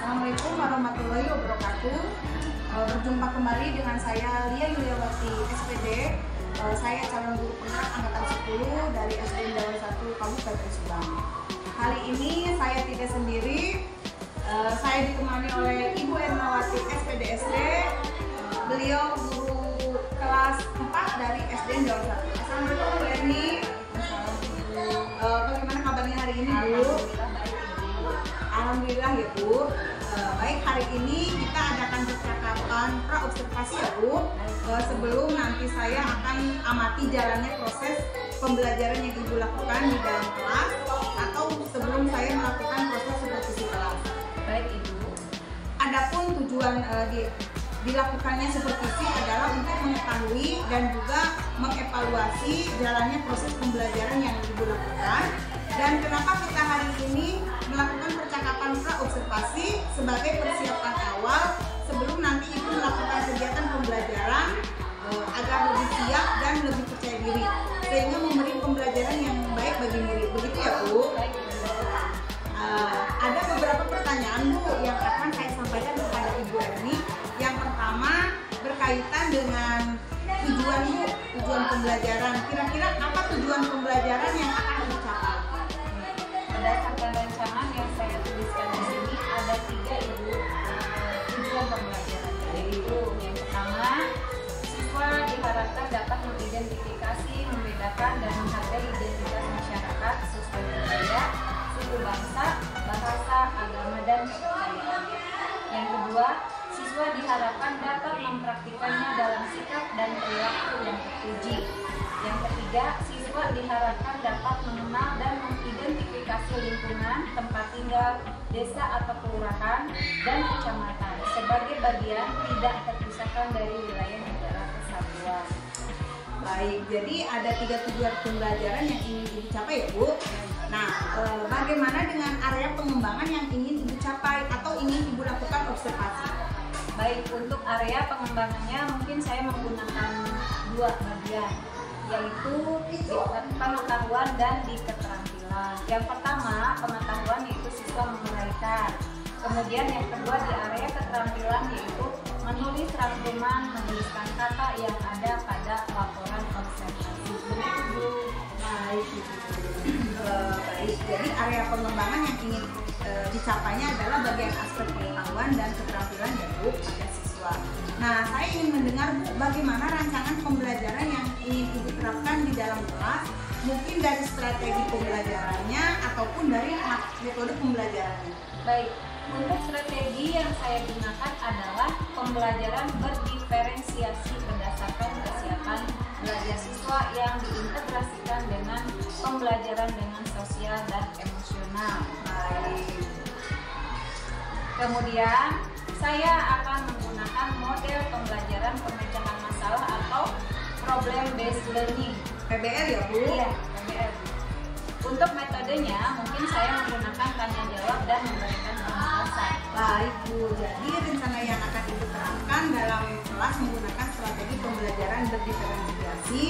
Assalamualaikum warahmatullahi wabarakatuh. Berjumpa kembali dengan saya Lia Yuliawati SPD. Saya calon guru penggerak angkatan 10 dari SD Jawa 1 Kabupaten Subang. Kali ini saya tidak sendiri. Saya ditemani oleh Ibu Ernawati SPDSD. Beliau guru kelas 4 dari SD Jawa 1. Assalamualaikum Bu Erni. Bagaimana kabarnya hari ini Bu? Alhamdulillah ya Bu. Baik, hari ini kita adakan percakapan pra-observasi ya Bu. Sebelum nanti saya akan amati jalannya proses pembelajaran yang Ibu lakukan di dalam kelas, atau sebelum saya melakukan proses supervisi kelas. Baik Ibu. Adapun tujuan dilakukannya supervisi adalah untuk mengetahui dan juga mengevaluasi jalannya proses pembelajaran yang Ibu lakukan. Dan kenapa kita hari ini melakukan percakapan pra-observasi sebagai persiapan awal sebelum nanti Ibu melakukan kegiatan pembelajaran agar lebih siap dan lebih percaya diri, sehingga memberi pembelajaran yang baik bagi murid. Begitu ya Bu? Ada beberapa pertanyaan Bu yang akan saya sampaikan kepada Ibu Erni. Yang pertama berkaitan dengan tujuan Bu, tujuan pembelajaran. Kira-kira apa tujuan pembelajaran yang akan dicapai? Berdasarkan rancangan yang saya tuliskan di sini ada 3 Ibu tujuan pembelajaran, yaitu yang pertama, siswa diharapkan dapat mengidentifikasi, membedakan dan menghargai identitas masyarakat sesuai budaya, suku bangsa, bahasa, agama dan kepercayaan. Yang kedua, siswa diharapkan dapat mempraktikannya dalam sikap dan perilaku yang terpuji. Yang ketiga, siswa diharapkan dapat mengenal dan mengidentifikasi lingkungan, tempat tinggal, desa atau kelurahan, dan kecamatan sebagai bagian tidak terpisahkan dari wilayah negara kesatuan. Baik, jadi ada 3 tujuan pembelajaran yang ingin Ibu capai ya Bu. Nah, bagaimana dengan area pengembangan yang ingin Ibu capai atau ingin Ibu lakukan observasi? Baik, untuk area pengembangannya mungkin saya menggunakan 2 bagian, yaitu di pengetahuan dan di keterampilan. Yang pertama, pengetahuan yaitu siswa menguraikan. Kemudian yang kedua di area keterampilan yaitu menulis rangkuman, menuliskan kata yang ada pada laporan observasi. Begitu Bu. Baik, baik. Jadi area pengembangan yang ingin dicapainya adalah bagian aspek pengetahuan dan keterampilan ya Bu pada siswa. Nah, saya ingin mendengar Bu, bagaimana rancangan pembelajaran yang ingin Ibu terapkan di dalam kelas, mungkin dari strategi pembelajarannya ataupun dari metode pembelajarannya. Baik, untuk strategi yang saya gunakan adalah pembelajaran berdiferensiasi berdasarkan kesiapan belajar siswa yang diintegrasikan dengan pembelajaran dengan sosial dan emosional. Baik. Kemudian saya akan menggunakan model pembelajaran pemecahan masalah atau problem based learning. PBL ya Bu? Iya, PBL. Untuk metodenya mungkin saya menggunakan tanya jawab dan memberikan penjelasan. Baik Bu, jadi rencana yang akan Ibu terapkan dalam kelas menggunakan strategi pembelajaran berdiferensiasi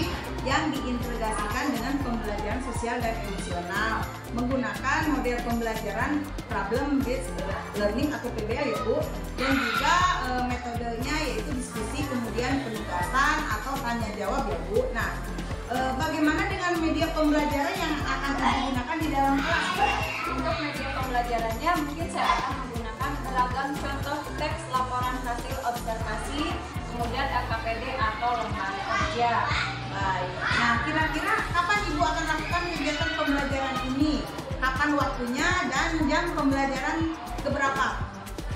yang diintegrasikan dengan pembelajaran sosial dan emosional, menggunakan model pembelajaran problem based learning atau PBL ya Bu, dan juga metodenya yaitu diskusi, kemudian penugasan atau tanya jawab ya Bu. Nah, bagaimana dengan media pembelajaran yang akan digunakan di dalam kelas? Untuk media pembelajarannya mungkin saya akan menggunakan beragam contoh teks laporan hasil observasi, kemudian LKPD atau lembar kerja. Baik. Nah, kira-kira kapan Ibu akan lakukan kegiatan pembelajaran ini? Kapan waktunya dan jam pembelajaran keberapa?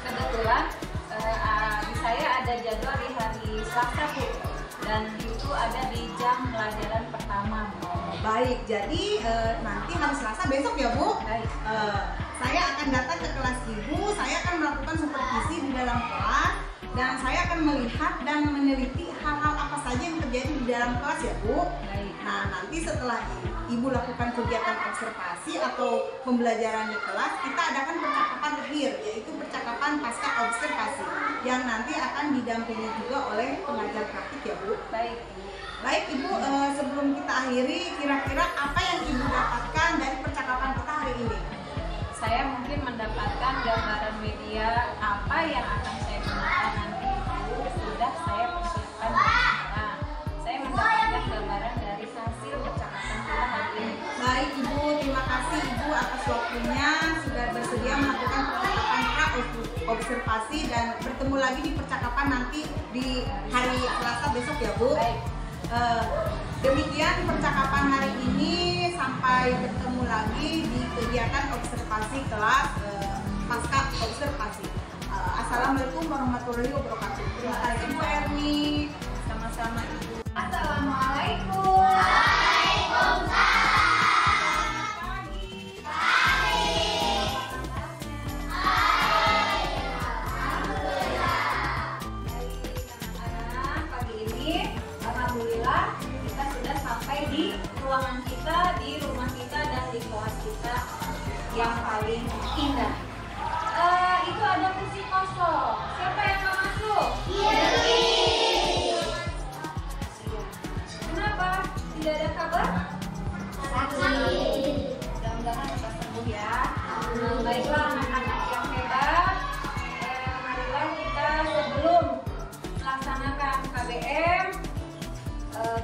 Kebetulan saya ada jadwal di hari Selasa Bu, dan itu ada di jam pelajaran pertama. Baik, jadi nanti hari Selasa besok ya Bu. Baik. Saya akan datang ke kelas Ibu, saya akan melakukan supervisi di dalam kelas, dan saya akan melihat dan meneliti hal-hal apa saja yang terjadi di dalam kelas ya Bu. Baik. Nah, nanti setelah Ibu lakukan kegiatan observasi atau pembelajaran di kelas, kita adakan percakapan akhir, yaitu percakapan pasca observasi, yang nanti akan didampingi juga oleh pengajar praktik ya Bu. Baik. Baik Ibu, sebelum kita akhiri, kira-kira apa yang Ibu dapatkan dari percakapan kita hari ini? Saya mungkin mendapatkan gambaran media waktunya sudah bersedia melakukan percakapan pra-observasi dan bertemu lagi di percakapan nanti di hari Selasa besok ya Bu. Demikian percakapan hari ini, sampai bertemu lagi di kegiatan observasi kelas pasca observasi. Assalamualaikum warahmatullahi wabarakatuh. Terima kasih Bu Erni. Sama-sama Ibu. Assalamualaikum. Alhamdulillah kita sudah sampai di ruangan kita, di rumah kita, dan di kelas kita yang paling indah. Itu ada kursi kosong. Siapa yang mau masuk? Kenapa? Tidak ada kabar? Mudah-mudahan cepat sembuh ya. Baiklah anak-anak yang hebat. Marilah kita sebelum melaksanakan KBM,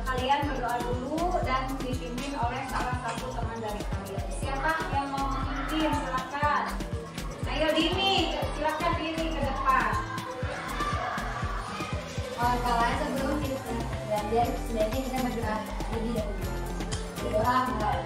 kalian berdoa dulu dan dipimpin oleh salah satu teman dari kalian. Siapa yang mau memimpin? Silakan. Ayo Dini, silakan Dini ke depan. Kalau sebelum kita belajar, sebaiknya kita berdoa lebih dahulu. Berdoa enggak?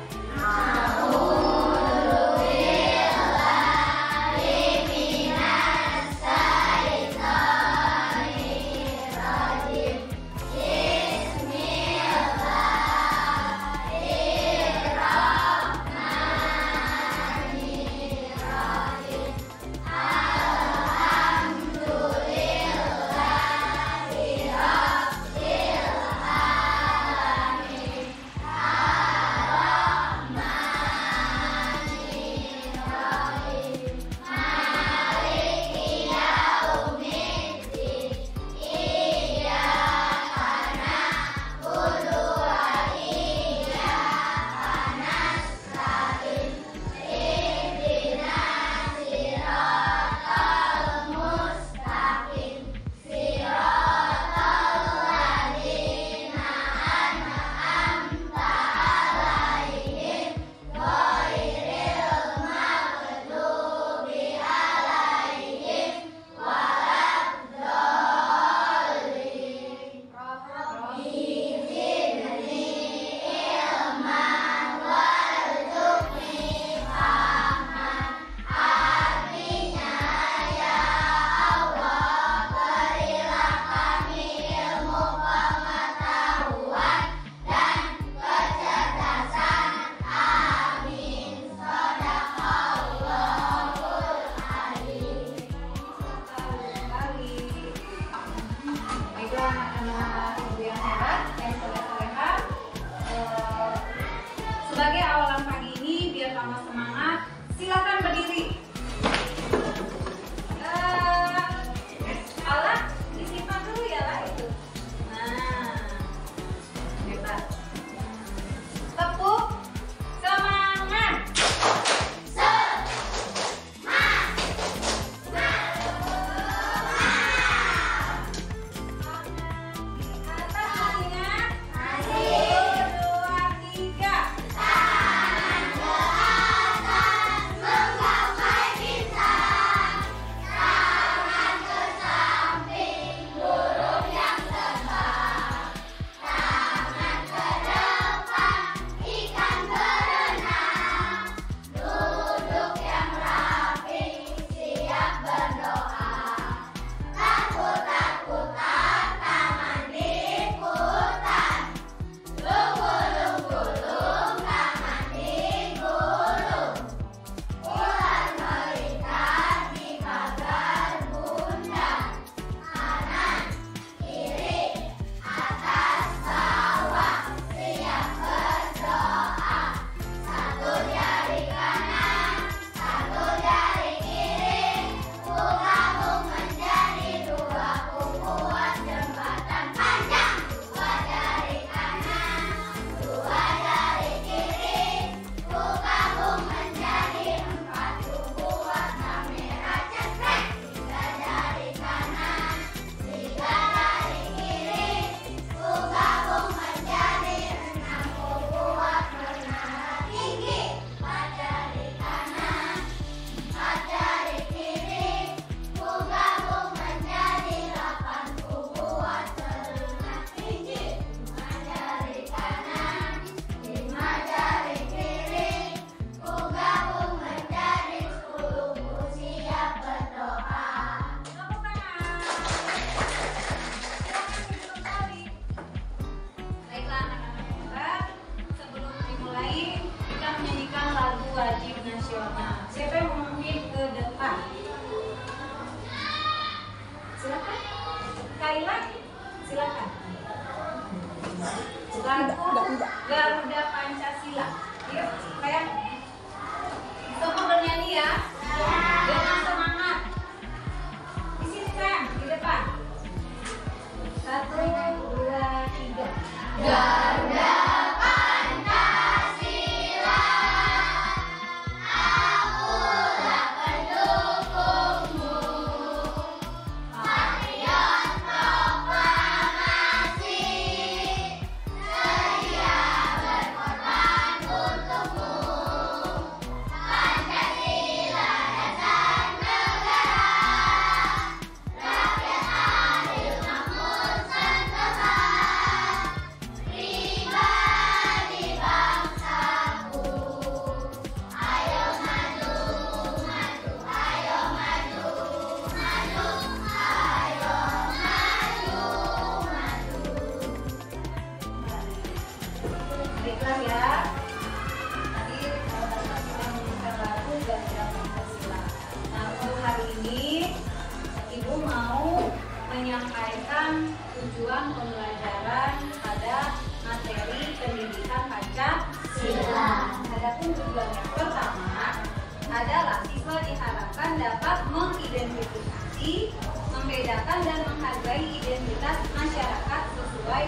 dan menghargai identitas masyarakat sesuai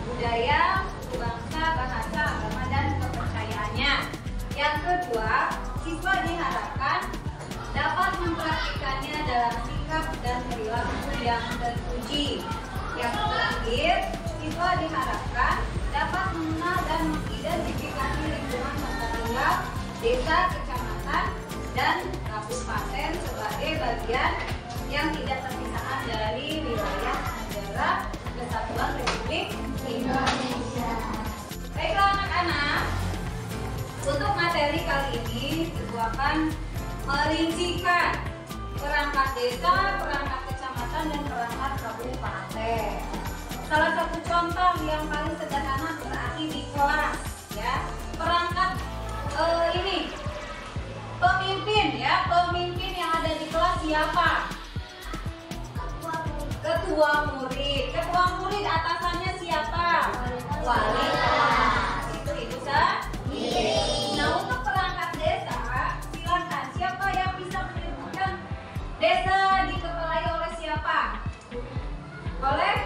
budaya, bangsa, bahasa, agama, dan kepercayaannya. Yang kedua, siswa diharapkan dapat mempraktikkannya dalam sikap dan perilaku yang terpuji. Yang terakhir, siswa diharapkan dapat mengenal dan mengidentifikasi lingkungan tempat tinggal, desa, kecamatan, dan kabupaten sebagai bagian yang tidak terpisahkan dari wilayah negara Kesatuan Republik Indonesia. Baiklah anak-anak, untuk materi kali ini Ibu akan merincikan perangkat desa, perangkat kecamatan, dan perangkat kabupaten. Salah satu contoh yang paling sederhana berarti di kelas, ya. Perangkat ini pemimpin, ya. Pemimpin yang ada di kelas siapa? Ketua murid. Ketua murid atasannya siapa? Wali kelas. Itu Ibu sendiri. Nah, untuk perangkat desa, silakan siapa yang bisa menyebutkan desa dikepalai oleh siapa? Oleh?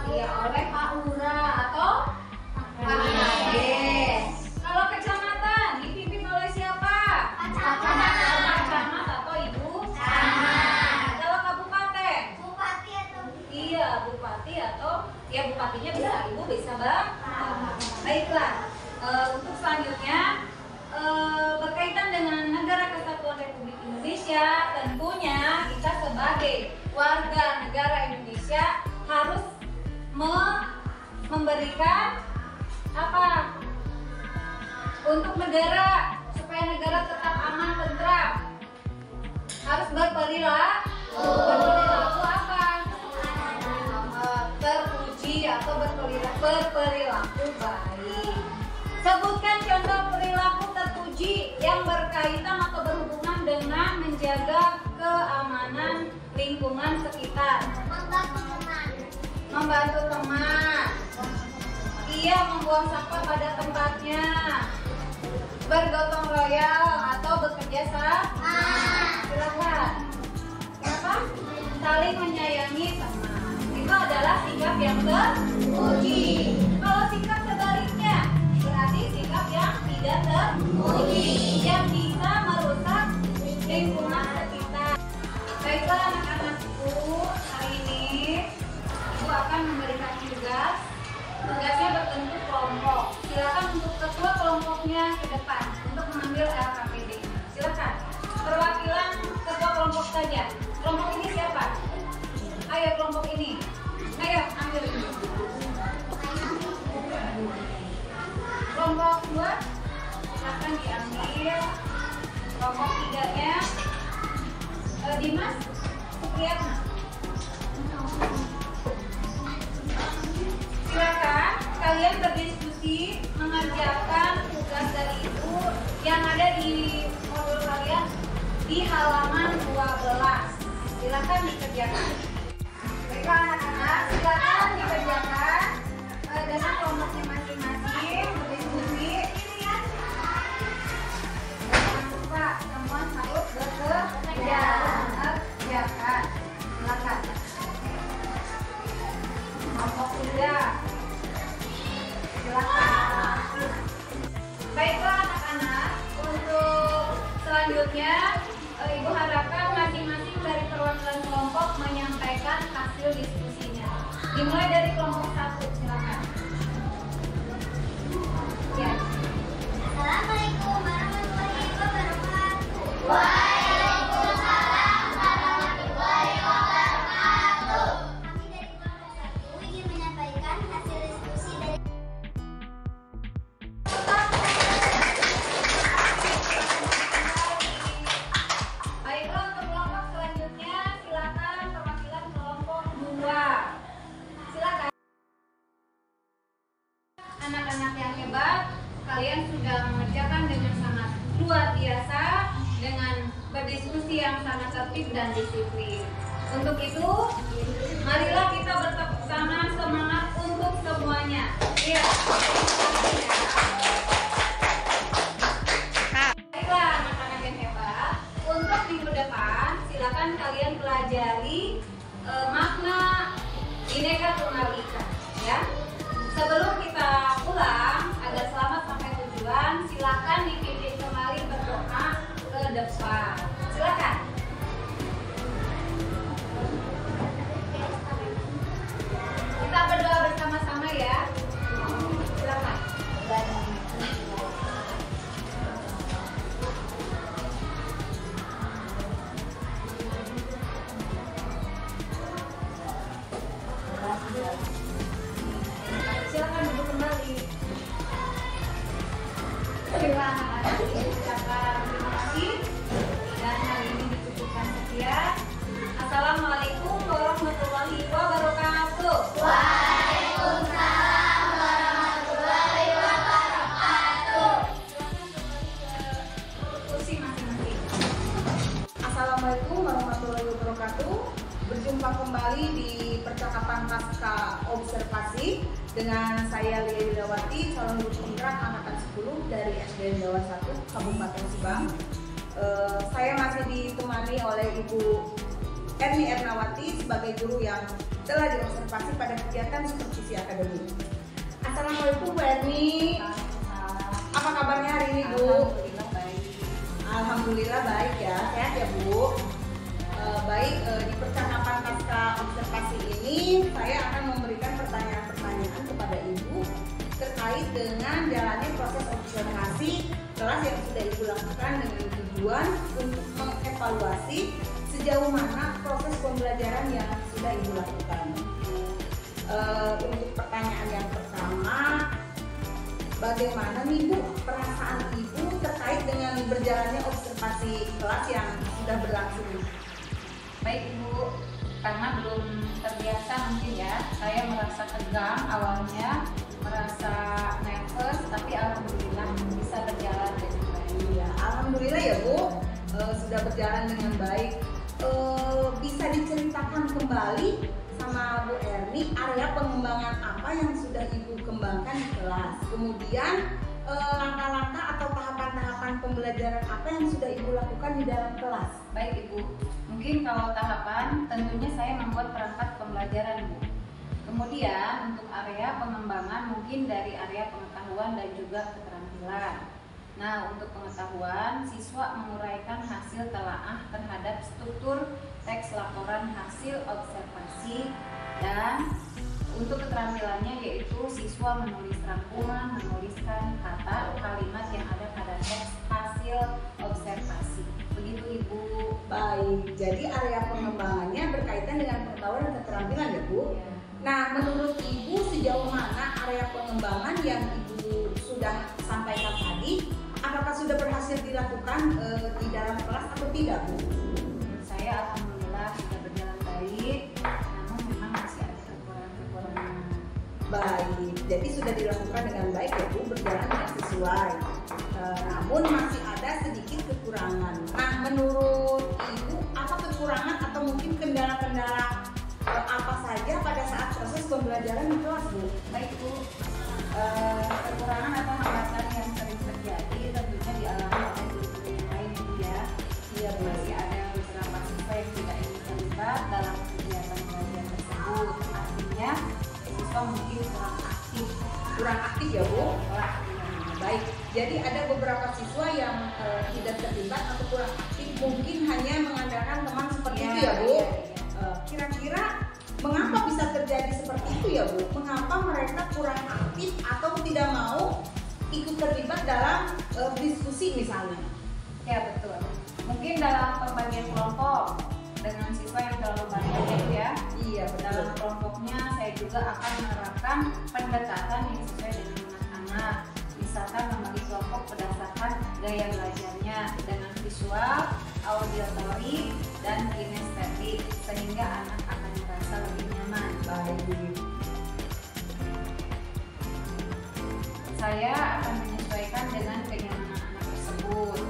Iya, oleh Pak Lurah atau Pak Kades. Kalau kecamatan dipimpin oleh siapa? Pak Camat atau Ibu Camat. Kalau kabupaten? Bupati atau Iya, bupati atau ya bupatinya bisa Ibu, bisa Bang. Baiklah, untuk selanjutnya berkaitan dengan Negara Kesatuan Republik Indonesia, tentunya kita sebagai warga negara Indonesia harus memberikan apa untuk negara, supaya negara tetap aman, tentram. Harus berperilaku apa? Terpuji atau berperilaku baik. Sebutkan contoh perilaku terpuji yang berkaitan atau berhubungan dengan menjaga keamanan lingkungan sekitar. Membantu teman. Iya, membuang sampah pada tempatnya. Bergotong royong atau bekerja sama. Silakan. Apa? Saling menyayangi teman. Itu adalah sikap yang terpuji. Kalau sikap sebaliknya, berarti sikap yang tidak terpuji, yang bisa merusak lingkungan sekitar. Baiklah anak-anakku, hari ini Ibu akan memberikan tugas. Tugasnya berbentuk kelompok. Silakan untuk ketua kelompoknya ke depan untuk mengambil LKPD. Silakan. Perwakilan ketua kelompok saja. Kelompok ini siapa? Ayo kelompok ini. Ayo ambil ini. Kelompok 2 silakan diambil. Kelompok 3-nya Dimas Supriyatna. Silakan kalian berdiskusi mengerjakan tugas dari Ibu yang ada di modul kalian di halaman 12. Silakan dikerjakan. Baiklah anak-anak, silakan dikerjakan dengan kelompoknya masing-masing berdiskusi. Jangan lupa semua harus mengerjakan. Silakan. Kelompok 3. Silakan. Baiklah anak-anak, untuk selanjutnya Ibu harapkan masing-masing dari perwakilan kelompok menyampaikan hasil diskusinya. Dimulai dari kelompok 1, silakan. Ya. Assalamualaikum warahmatullahi wabarakatuh. Waalaikumsalam warahmatullahi wabarakatuh. Kami dari kelompok 1 ingin menyampaikan hasil diskusi dari Baiklah, untuk kelompok selanjutnya silakan perwakilan kelompok 2. Silakan. Anak-anak yang hebat, kalian sudah mengerjakan dengan sangat luar biasa, dengan berdiskusi yang sangat tertib dan disiplin. Untuk itu, marilah kita bertepuk tangan semangat untuk semuanya. Iya. Baiklah anak-anak yang hebat, untuk minggu depan silakan kalian pelajari makna Assalamualaikum warahmatullahi wabarakatuh. Berjumpa kembali di percakapan pasca observasi dengan saya Lia Widawati, calon guru kontrak angkatan 10 dari SDN Dawa 1 Kabupaten Subang. Saya masih ditemani oleh Ibu Erni Ernawati sebagai guru yang telah diobservasi pada kegiatan supervisi akademik. Assalamualaikum Bu Erni. Apa kabarnya hari ini Bu? Alhamdulillah baik. Alhamdulillah baik ya, sehat ya Bu. Baik, di percakapan pasca observasi ini saya akan memberikan pertanyaan-pertanyaan kepada Ibu terkait dengan jalannya proses observasi kelas yang sudah Ibu lakukan dengan tujuan untuk mengevaluasi sejauh mana proses pembelajaran yang sudah Ibu lakukan. Untuk pertanyaan yang pertama, bagaimana nih Bu perasaan Ibu terkait dengan berjalannya observasi kelas yang sudah berlangsung? Baik Ibu, karena belum terbiasa mungkin ya, saya merasa tegang awalnya, merasa nervous, tapi alhamdulillah bisa berjalan dengan baik. Ya, alhamdulillah ya Bu, sudah berjalan dengan baik. Bisa diceritakan kembali sama Bu Erni area pengembangan apa yang sudah Ibu kembangkan di kelas, kemudian langkah-langkah atau tahapan-tahapan pembelajaran apa yang sudah Ibu lakukan di dalam kelas? Baik Ibu, mungkin kalau tahapan tentunya saya membuat perangkat pembelajaran Bu. Kemudian untuk area pengembangan mungkin dari area pengetahuan dan juga keterampilan. Nah, untuk pengetahuan, siswa menguraikan hasil telaah terhadap struktur teks laporan hasil observasi, dan untuk keterampilannya yaitu siswa menulis rangkuman, menuliskan kata kalimat yang ada pada teks hasil observasi. Begitu Ibu. Baik, jadi area pengembangannya berkaitan dengan pengetahuan dan keterampilan ya Bu? Ya. Nah, menurut Ibu sejauh mana area pengembangan yang Ibu sudah sampaikan tadi, apakah sudah berhasil dilakukan di dalam kelas atau tidak Bu? Menurut saya alhamdulillah sudah berjalan baik, namun memang masih ada kekurangan-kekurangan. Baik, jadi sudah dilakukan dengan baik ya Bu, berjalan dengan sesuai. Namun masih ada sedikit kekurangan. Nah, menurut Ibu apa kekurangan atau mungkin kendala-kendala apa saja pada saat proses pembelajaran di kelas Bu? Baik Bu, kekurangan atau hambatan yang sering terjadi tentunya dialami oleh guru-guru yang lain Bu ya. Iya Bu. Masih ada beberapa siswa yang tidak ingin terlibat dalam kegiatan belajar tersebut. Artinya siswa mungkin kurang aktif. Kurang aktif ya Bu? Wah, Baik, jadi ada beberapa siswa yang tidak terlibat atau kurang aktif, mungkin hanya mengandalkan teman seperti itu ya Bu. Kira-kira mengapa bisa terjadi seperti itu ya Bu? Mengapa mereka kurang aktif atau tidak mau ikut terlibat dalam diskusi misalnya? Ya betul. Mungkin dalam pembagian kelompok dengan siswa yang terlalu banyak ya. Iya Dalam betul. kelompoknya saya juga akan menerapkan pendekatan yang sesuai dengan anak-anak. Misalkan membagi kelompok berdasarkan gaya belajarnya dengan visual, auditory, dan kinestetik sehingga anak akan merasa lebih nyaman. Baik. Saya akan menyesuaikan dengan kenyamanan anak tersebut.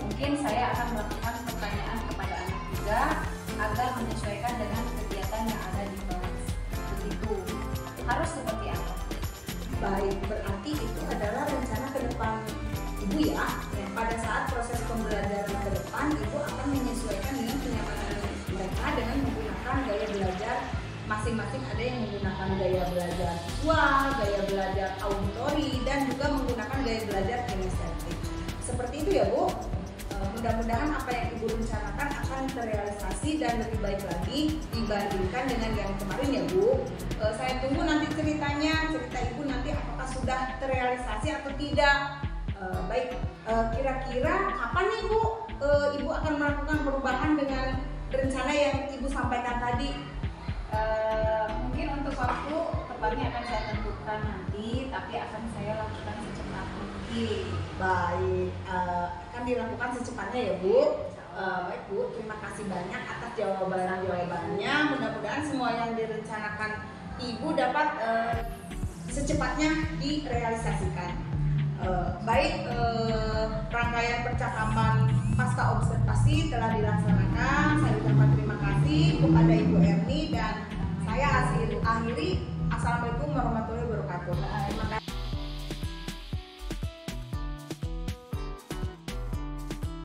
Mungkin saya akan melakukan pertanyaan kepada anak juga agar menyesuaikan dengan kegiatan yang ada di kelas. Begitu. Harus seperti apa? Baik, berarti itu adalah rencana ke depan Ibu ya. Pada saat proses pembelajaran ke depan, Ibu akan menyesuaikan dengan kenyamanan mereka dengan menggunakan gaya belajar masing-masing. Ada yang menggunakan gaya belajar visual, gaya belajar auditory, dan juga menggunakan gaya belajar kinestetik. Seperti itu ya Bu. Mudah-mudahan apa yang Ibu rencanakan akan terrealisasi dan lebih baik lagi dibandingkan dengan yang kemarin ya Bu. Saya tunggu nanti cerita Ibu nanti apakah sudah terrealisasi atau tidak. Baik, kira-kira kapan nih Bu Ibu akan melakukan perubahan dengan rencana yang Ibu sampaikan tadi? Mungkin untuk waktu tepatnya akan saya tentukan nanti, tapi akan saya lakukan secepat mungkin. Baik, akan dilakukan secepatnya ya Bu. Baik Bu, terima kasih banyak atas jawabannya. Mudah-mudahan semua yang direncanakan Ibu dapat secepatnya direalisasikan. Rangkaian percakapan pasca observasi telah dilaksanakan. Saya ucapkan terima kasih kepada Ibu Erni dan saya akhiri. Assalamualaikum warahmatullahi wabarakatuh.